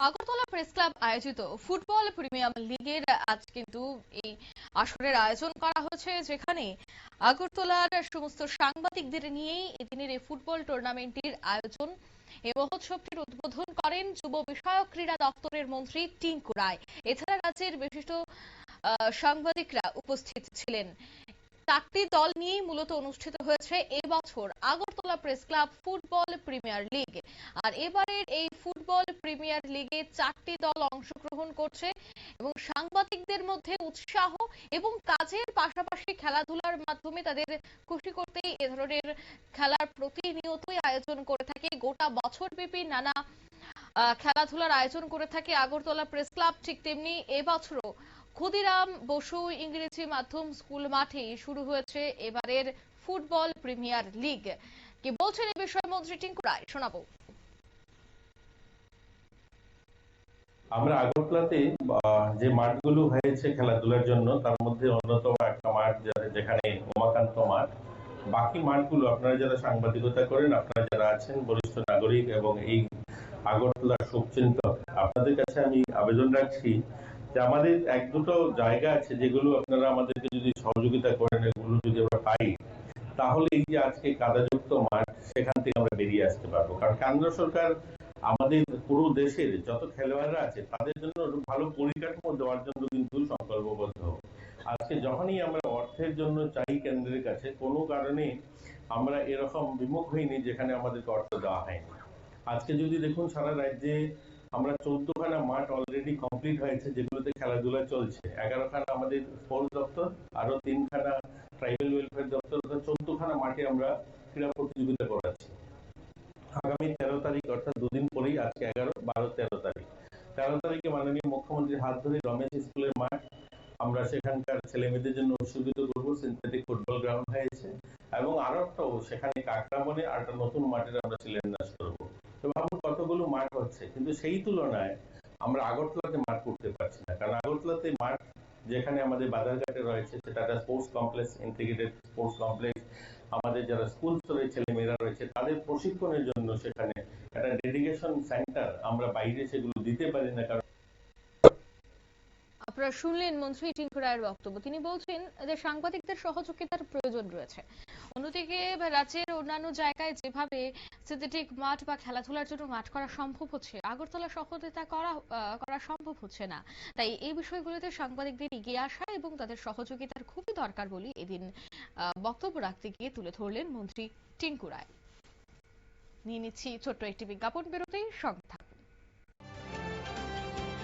Agartala press club আয়োজিত football premier লিগের আজ কিন্তু এই আসরের আয়োজন করা হয়েছে, যেখানে আগরতলার সমস্ত সাংবাদিকদের নিয়েই এদিনের এই ফুটবল টুর্নামেন্টের আয়োজন। এই মহোৎসবটির উদ্বোধন করেন যুব বিষয়ক ক্রীড়া দপ্তরের মন্ত্রী টিঙ্কু রায়। এছাড়া রাজ্যের বিশিষ্ট সাংবাদিকরা উপস্থিত ছিলেন। 4টি দল নিয়েই মূলত অনুষ্ঠিত হয়েছে এবছর Agartala press club football premier league. আর এবারের এই ফুটবল প্রিমিয়ার লিগে 4টি দল অংশগ্রহণ করছে এবং সাংবাদিকদের মধ্যে উৎসাহ এবং কাজের পাশাপাশি খেলাধুলার মাধ্যমে তাদের খুশি করতেই এ ধরনের খেলার প্রতিনিয়তই আয়োজন করে থাকে। গোটা বছরব্যাপী নানা খেলাধুলার আয়োজন করে থাকে আগরতলা প্রেস ক্লাব। ঠিক তেমনি এবছরও ক্ষুদিরাম বসু ইংরেজি মাধ্যম স্কুল মাঠে শুরু হয়েছে এবারের ফুটবল প্রিমিয়ার লিগ। কি বলছেন এই বিষয়ে মন্ত্রী টিঙ্কু রায়, শোনাবো। আমরা আগরতলাতে যে মাঠগুলো হয়েছে খেলাধুলার জন্য, তার মধ্যে অন্যতম একটা মাঠ যেখানে উমাকান্ত মাঠ। বাকি মাঠগুলো আপনারা যারা সাংবাদিকতা করেন, আপনারা যারা আছেন বরিষ্ঠ নাগরিক এবং এই আগরতলার শুভচিন্তক, আপনাদের কাছে আমি আবেদন রাখছি যে আমাদের এক দুটো জায়গা আছে যেগুলো আপনারা আমাদেরকে যদি সহযোগিতা করেন, এগুলো যদি আমরা পাই, তাহলে এই যে আজকে কাদাযুক্ত মাঠ, সেখান থেকে আমরা বেরিয়ে আসতে পারবো। কারণ কেন্দ্র সরকার আমাদের পুরো দেশের যত খেলোয়াড়রা আছে তাদের জন্য ভালো পরিকাঠামো দেওয়ার জন্য কিন্তু সংকল্পবদ্ধ। আজকে যখনই আমরা অর্থের জন্য চাই কেন্দ্রের কাছে, কোনো কারণে আমরা এরকম বিমুখ হইনি যেখানে আমাদেরকে অর্থ দেওয়া হয়নি। আজকে যদি দেখুন, সারা রাজ্যে আমরা 14খানা মাঠ অলরেডি কমপ্লিট হয়েছে, যেগুলোতে খেলাধুলা চলছে। 11খানা আমাদের স্পোর্টস দপ্তর, আরো 3খানা ট্রাইবাল ওয়েলফেয়ার দপ্তর, 14খানা মাঠে আমরা ক্রীড়া প্রতিযোগিতা করাচ্ছি। আগামী 13 তারিখ, অর্থাৎ দুদিন পরেই, আজকে 11, 12, 13 তারিখ, 13 তারিখে মাননীয় মুখ্যমন্ত্রীর হাত ধরে রমেশ স্কুলের মাঠ আমরা সেখানকার ছেলে মেয়েদের জন্য উৎসর্গিত করবো। সিনথেটিক ফুটবল গ্রাউন্ড হয়েছে এবং আরো একটাও সেখানে কাকরাবনে আর একটা নতুন মাঠের আমরা শিলান্যাস করবো। তো ভাবুন কতগুলো মাঠ হচ্ছে, কিন্তু সেই তুলনায় আমরা আগরতলাতে মাঠ করতে পারছি না। কারণ আগরতলাতে মাঠ যেখানে আমাদের বাজারঘাটে রয়েছে, সেটা একটা sports complex, integrated sports complex. আমাদের যারা স্কুল স্তরের ছেলে মেয়েরা রয়েছে তাদের প্রশিক্ষণের জন্য সেখানে একটা ডেডিকেশন সেন্টার আমরা বাইরে সেগুলো দিতে পারি না। কারণ আপনারা শুনলেন মন্ত্রী টিঙ্কু রায়ের বক্তব্য। তিনি বলছেন যে সাংবাদিকদের সহযোগিতার প্রয়োজন রয়েছে। অন্যদিকে রাজ্যের অন্যান্য জায়গায় যেভাবে সিনথেটিক মাঠ বা খেলাধুলার জন্য মাঠ করা সম্ভব হচ্ছে, আগরতলা শহরে তা করা সম্ভব হচ্ছে না। তাই এই বিষয়গুলোতে সাংবাদিকদের এগিয়ে আসা এবং তাদের সহযোগিতার খুবই দরকার বলে এদিন বক্তব্য রাখতে গিয়ে তুলে ধরলেন মন্ত্রী টিঙ্কু রায়। নিয়ে নিচ্ছি ছোট্ট একটি বিজ্ঞাপন বিরতি, সঙ্গে থাকুন।